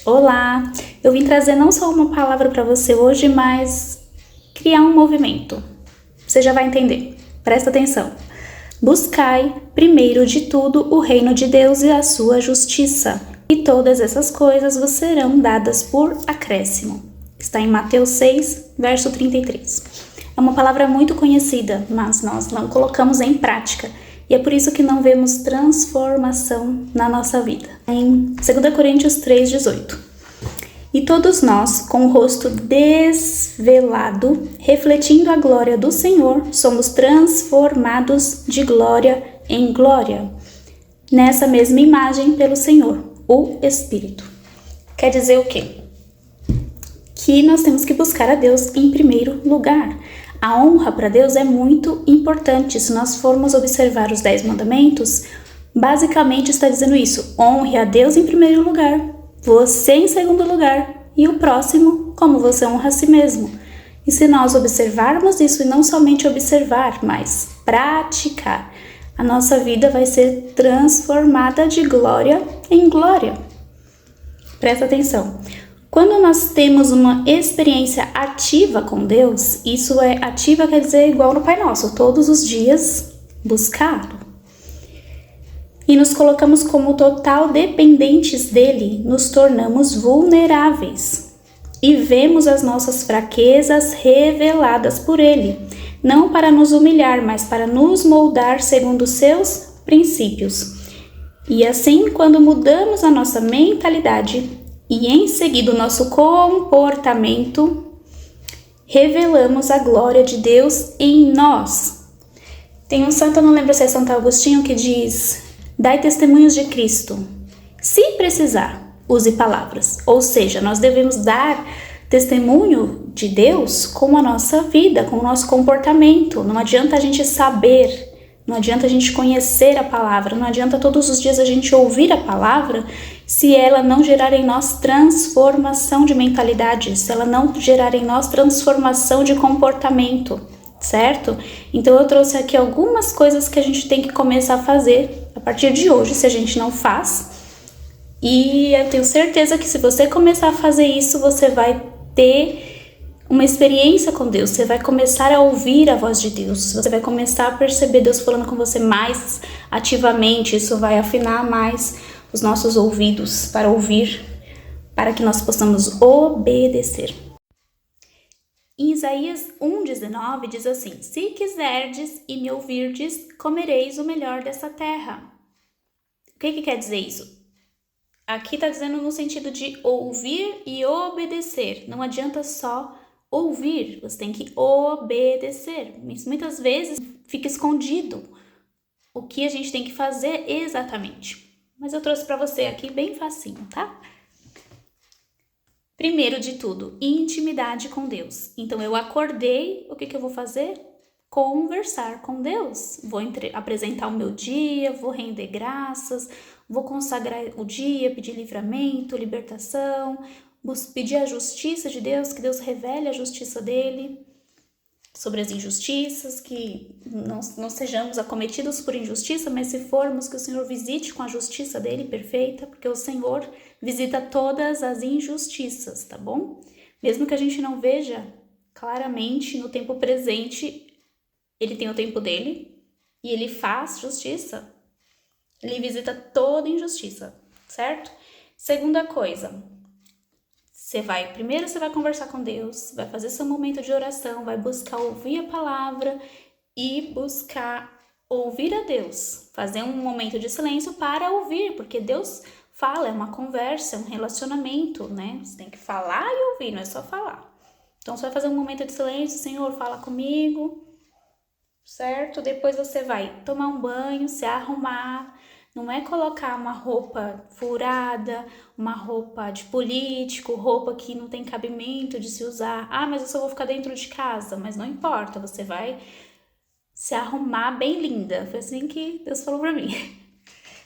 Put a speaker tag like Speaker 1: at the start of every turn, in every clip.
Speaker 1: Olá! Eu vim trazer não só uma palavra para você hoje, mas criar um movimento. Você já vai entender. Presta atenção. Buscai, primeiro de tudo, o reino de Deus e a sua justiça, e todas essas coisas vos serão dadas por acréscimo. Está em Mateus 6, verso 33. É uma palavra muito conhecida, mas nós não colocamos em prática. E é por isso que não vemos transformação na nossa vida. Em 2 Coríntios 3,18. E todos nós, com o rosto desvelado, refletindo a glória do Senhor, somos transformados de glória em glória, nessa mesma imagem pelo Senhor, o Espírito. Quer dizer o quê? Que nós temos que buscar a Deus em primeiro lugar. A honra para Deus é muito importante. Se nós formos observar os 10 mandamentos, basicamente está dizendo isso: honre a Deus em primeiro lugar, você em segundo lugar e o próximo como você honra a si mesmo. E se nós observarmos isso, e não somente observar, mas praticar, a nossa vida vai ser transformada de glória em glória. Presta atenção. Quando nós temos uma experiência ativa com Deus, isso é ativa quer dizer igual no Pai Nosso, todos os dias buscá-lo. E nos colocamos como total dependentes dele, nos tornamos vulneráveis e vemos as nossas fraquezas reveladas por ele, não para nos humilhar, mas para nos moldar segundo os seus princípios. E assim, quando mudamos a nossa mentalidade e em seguida o nosso comportamento, revelamos a glória de Deus em nós. Tem um santo, eu não lembro se é Santo Agostinho, que diz: dai testemunhos de Cristo. Se precisar, use palavras. Ou seja, nós devemos dar testemunho de Deus com a nossa vida, com o nosso comportamento. Não adianta a gente saber, não adianta a gente conhecer a palavra, não adianta todos os dias a gente ouvir a palavra se ela não gerar em nós transformação de mentalidade, se ela não gerar em nós transformação de comportamento, certo? Então eu trouxe aqui algumas coisas que a gente tem que começar a fazer a partir de hoje, se a gente não faz. E eu tenho certeza que se você começar a fazer isso, você vai ter uma experiência com Deus, você vai começar a ouvir a voz de Deus, você vai começar a perceber Deus falando com você mais ativamente, isso vai afinar mais os nossos ouvidos para ouvir, para que nós possamos obedecer. Em Isaías 1,19 diz assim: se quiserdes e me ouvirdes, comereis o melhor dessa terra. O que quer dizer isso? Aqui está dizendo no sentido de ouvir e obedecer. Não adianta só ouvir, você tem que obedecer. Isso muitas vezes fica escondido o que a gente tem que fazer exatamente. Mas eu trouxe para você aqui bem facinho, tá? Primeiro de tudo, intimidade com Deus. Então eu acordei, o que eu vou fazer? Conversar com Deus. Vou apresentar o meu dia, vou render graças, vou consagrar o dia, pedir livramento, libertação, pedir a justiça de Deus, que Deus revele a justiça dele sobre as injustiças, que não sejamos acometidos por injustiça, mas se formos, que o Senhor visite com a justiça dele perfeita, porque o Senhor visita todas as injustiças, tá bom? Mesmo que a gente não veja claramente no tempo presente, ele tem o tempo dele e ele faz justiça. Ele visita toda injustiça, certo? Segunda coisa, primeiro você vai conversar com Deus, vai fazer seu momento de oração, vai buscar ouvir a palavra e buscar ouvir a Deus. Fazer um momento de silêncio para ouvir, porque Deus fala, é uma conversa, é um relacionamento, né? Você tem que falar e ouvir, não é só falar. Então você vai fazer um momento de silêncio, Senhor, fala comigo, certo? Depois você vai tomar um banho, se arrumar. Não é colocar uma roupa furada, uma roupa de político, roupa que não tem cabimento de se usar. Ah, mas eu só vou ficar dentro de casa. Mas não importa, você vai se arrumar bem linda. Foi assim que Deus falou pra mim.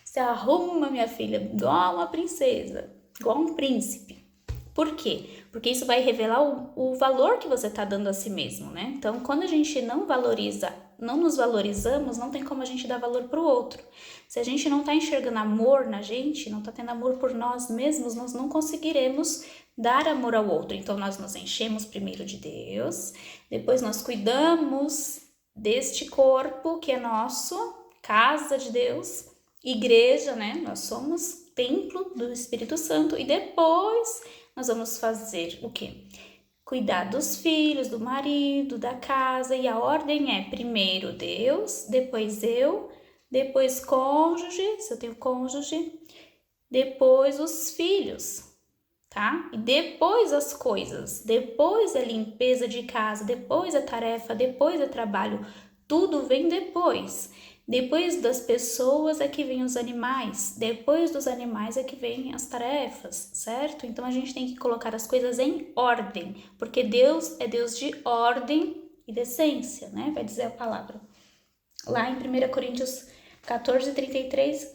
Speaker 1: Se arruma, minha filha, igual uma princesa, igual um príncipe. Por quê? Porque isso vai revelar o valor que você tá dando a si mesmo, né? Então, quando a gente não valoriza não nos valorizamos, não tem como a gente dar valor para o outro. Se a gente não está enxergando amor na gente, não está tendo amor por nós mesmos, nós não conseguiremos dar amor ao outro. Então nós nos enchemos primeiro de Deus, depois nós cuidamos deste corpo que é nosso, casa de Deus, igreja, né? Nós somos templo do Espírito Santo, e depois nós vamos fazer o quê? Cuidar dos filhos, do marido, da casa, e a ordem é primeiro Deus, depois eu, depois cônjuge, se eu tenho cônjuge, depois os filhos, tá? E depois as coisas, depois a limpeza de casa, depois a tarefa, depois o trabalho, tudo vem depois. Depois das pessoas é que vem os animais, depois dos animais é que vem as tarefas, certo? Então a gente tem que colocar as coisas em ordem, porque Deus é Deus de ordem e decência, né? Vai dizer a palavra. Lá em 1 Coríntios 14:33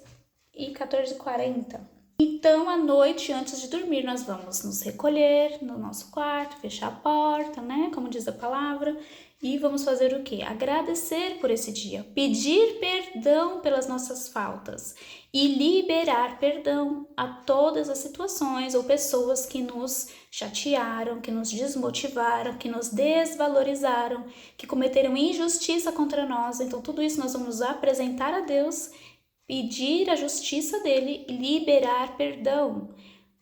Speaker 1: e 14:40. Então, à noite, antes de dormir, nós vamos nos recolher no nosso quarto, fechar a porta, né? Como diz a palavra. E vamos fazer o quê? Agradecer por esse dia, pedir perdão pelas nossas faltas e liberar perdão a todas as situações ou pessoas que nos chatearam, que nos desmotivaram, que nos desvalorizaram, que cometeram injustiça contra nós. Então, tudo isso nós vamos apresentar a Deus, pedir a justiça dele e liberar perdão.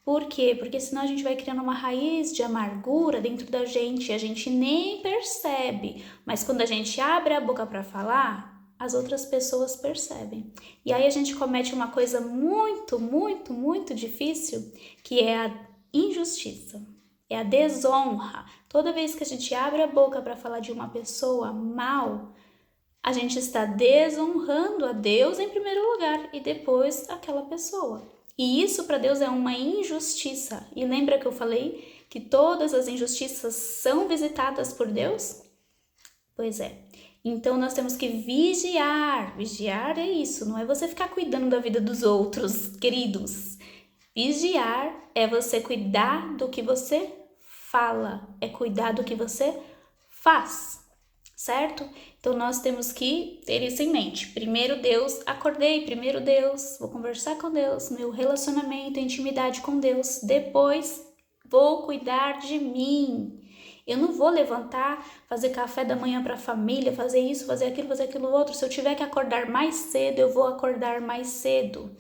Speaker 1: Por quê? Porque senão a gente vai criando uma raiz de amargura dentro da gente e a gente nem percebe. Mas quando a gente abre a boca para falar, as outras pessoas percebem. E aí a gente comete uma coisa muito, muito, muito difícil, que é a injustiça, é a desonra. Toda vez que a gente abre a boca para falar de uma pessoa mal, a gente está desonrando a Deus em primeiro lugar e depois aquela pessoa. E isso para Deus é uma injustiça. E lembra que eu falei que todas as injustiças são visitadas por Deus? Pois é. Então nós temos que vigiar. Vigiar é isso, não é você ficar cuidando da vida dos outros, queridos. Vigiar é você cuidar do que você fala, é cuidar do que você faz. Certo? Então nós temos que ter isso em mente. Primeiro Deus, acordei, primeiro Deus, vou conversar com Deus, meu relacionamento, intimidade com Deus. Depois vou cuidar de mim. Eu não vou levantar, fazer café da manhã para a família, fazer isso, fazer aquilo outro. Se eu tiver que acordar mais cedo, eu vou acordar mais cedo.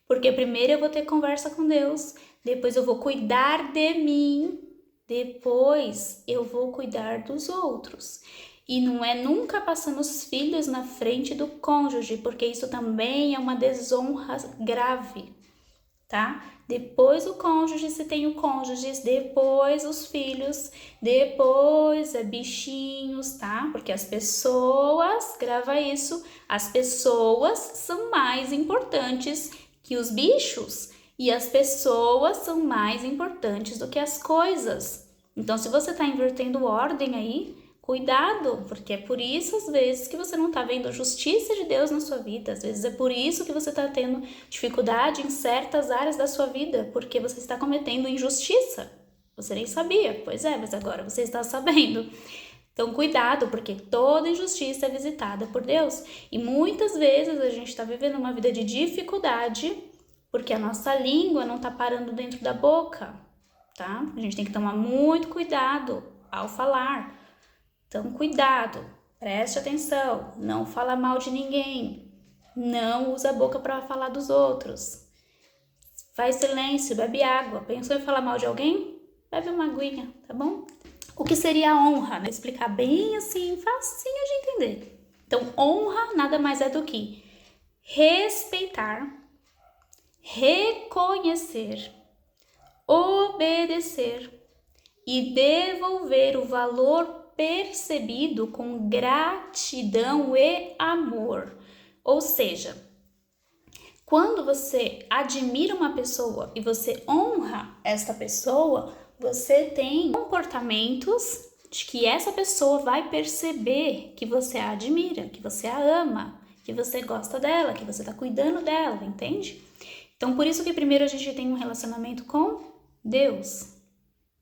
Speaker 1: Porque primeiro eu vou ter conversa com Deus, depois eu vou cuidar de mim, depois eu vou cuidar dos outros. E não é nunca passando os filhos na frente do cônjuge, porque isso também é uma desonra grave, tá? Depois o cônjuge, se tem o cônjuge, depois os filhos, depois bichinhos, tá? Porque as pessoas, grava isso, as pessoas são mais importantes que os bichos e as pessoas são mais importantes do que as coisas. Então, se você tá invertendo ordem aí, cuidado, porque é por isso, às vezes, que você não está vendo a justiça de Deus na sua vida. Às vezes é por isso que você está tendo dificuldade em certas áreas da sua vida, porque você está cometendo injustiça. Você nem sabia, pois é, mas agora você está sabendo. Então, cuidado, porque toda injustiça é visitada por Deus. E muitas vezes a gente está vivendo uma vida de dificuldade, porque a nossa língua não está parando dentro da boca, tá? A gente tem que tomar muito cuidado ao falar. Então, cuidado, preste atenção, não fala mal de ninguém, não usa a boca para falar dos outros. Faz silêncio, bebe água. Pensou em falar mal de alguém? Bebe uma aguinha, tá bom? O que seria a honra, né? Explicar bem assim, facinho de entender. Então, honra nada mais é do que respeitar, reconhecer, obedecer e devolver o valor percebido com gratidão e amor. Ou seja, quando você admira uma pessoa e você honra esta pessoa, você tem comportamentos de que essa pessoa vai perceber que você a admira, que você a ama, que você gosta dela, que você está cuidando dela, entende? Então, por isso que primeiro a gente tem um relacionamento com Deus.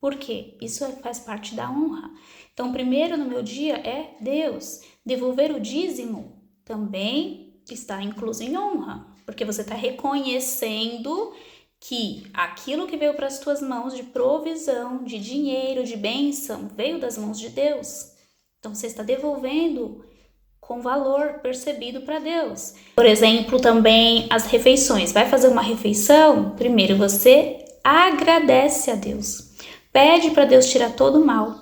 Speaker 1: Por quê? Isso faz parte da honra. Então, primeiro no meu dia é Deus. Devolver o dízimo também está incluso em honra, porque você está reconhecendo que aquilo que veio para as tuas mãos de provisão, de dinheiro, de bênção, veio das mãos de Deus. Então você está devolvendo com valor percebido para Deus. Por exemplo, também as refeições. Vai fazer uma refeição? Primeiro você agradece a Deus. Pede para Deus tirar todo o mal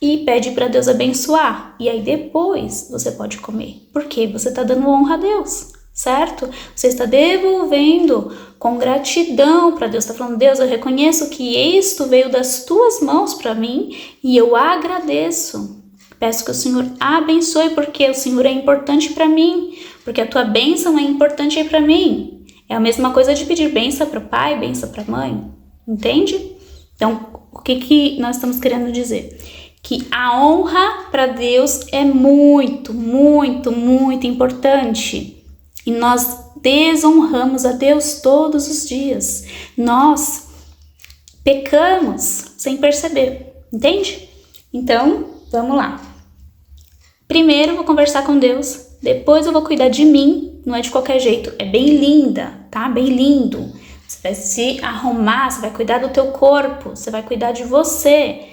Speaker 1: e pede para Deus abençoar. E aí depois você pode comer. Porque você está dando honra a Deus, certo? Você está devolvendo com gratidão para Deus. Está falando, Deus, eu reconheço que isto veio das tuas mãos para mim e eu agradeço. Peço que o Senhor abençoe, porque o Senhor é importante para mim, porque a tua bênção é importante para mim. É a mesma coisa de pedir bênção para o pai, bênção para a mãe, entende? Então, o que nós estamos querendo dizer? Que a honra para Deus é muito, muito, muito importante. E nós desonramos a Deus todos os dias. Nós pecamos sem perceber, entende? Então, vamos lá. Primeiro eu vou conversar com Deus, depois eu vou cuidar de mim, não é de qualquer jeito, é bem linda, tá? Bem lindo. Você vai se arrumar, você vai cuidar do teu corpo, você vai cuidar de você.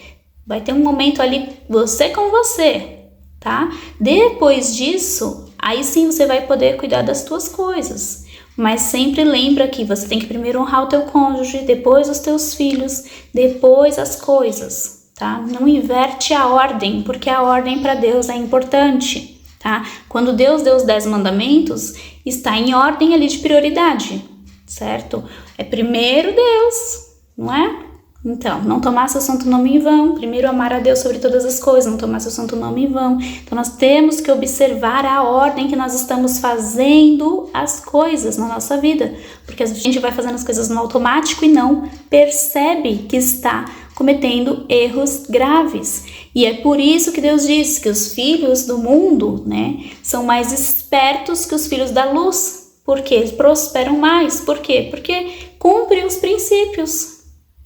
Speaker 1: Vai ter um momento ali, você com você, tá? Depois disso, aí sim você vai poder cuidar das tuas coisas. Mas sempre lembra que você tem que primeiro honrar o teu cônjuge, depois os teus filhos, depois as coisas. Tá? Não inverte a ordem, porque a ordem para Deus é importante, tá? Quando Deus deu os 10 mandamentos, está em ordem ali de prioridade, certo? É primeiro Deus, não é? Então, não tomar seu santo nome em vão, primeiro amar a Deus sobre todas as coisas, não tomar seu santo nome em vão. Então, nós temos que observar a ordem que nós estamos fazendo as coisas na nossa vida, porque a gente vai fazendo as coisas no automático e não percebe que está cometendo erros graves. E é por isso que Deus diz que os filhos do mundo, né, são mais espertos que os filhos da luz, porque eles prosperam mais. Por quê? Porque cumprem os princípios.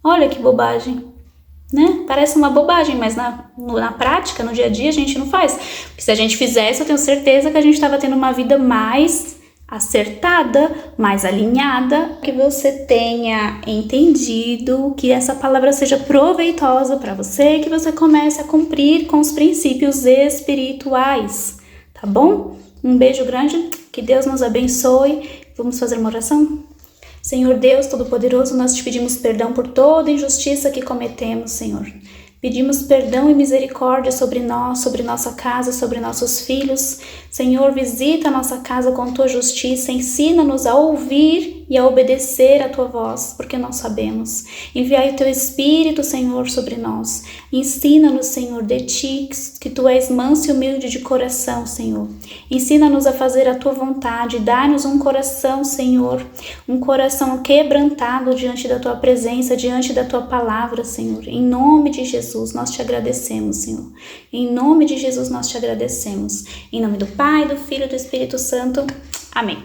Speaker 1: Olha que bobagem, né? Parece uma bobagem, mas na prática, no dia a dia, a gente não faz. Porque se a gente fizesse, eu tenho certeza que a gente estava tendo uma vida mais acertada, mais alinhada, que você tenha entendido, que essa palavra seja proveitosa para você, que você comece a cumprir com os princípios espirituais, tá bom? Um beijo grande, que Deus nos abençoe. Vamos fazer uma oração? Senhor Deus Todo-Poderoso, nós te pedimos perdão por toda injustiça que cometemos, Senhor. Pedimos perdão e misericórdia sobre nós, sobre nossa casa, sobre nossos filhos. Senhor, visita a nossa casa com tua justiça, ensina-nos a ouvir e a obedecer a tua voz, porque nós sabemos. Enviai o teu Espírito, Senhor, sobre nós. Ensina-nos, Senhor, de ti, que tu és manso e humilde de coração, Senhor. Ensina-nos a fazer a tua vontade. Dá-nos um coração, Senhor, um coração quebrantado diante da tua presença, diante da tua palavra, Senhor. Em nome de Jesus, nós te agradecemos, Senhor. Em nome de Jesus, nós te agradecemos. Em nome do Pai, do Filho e do Espírito Santo. Amém.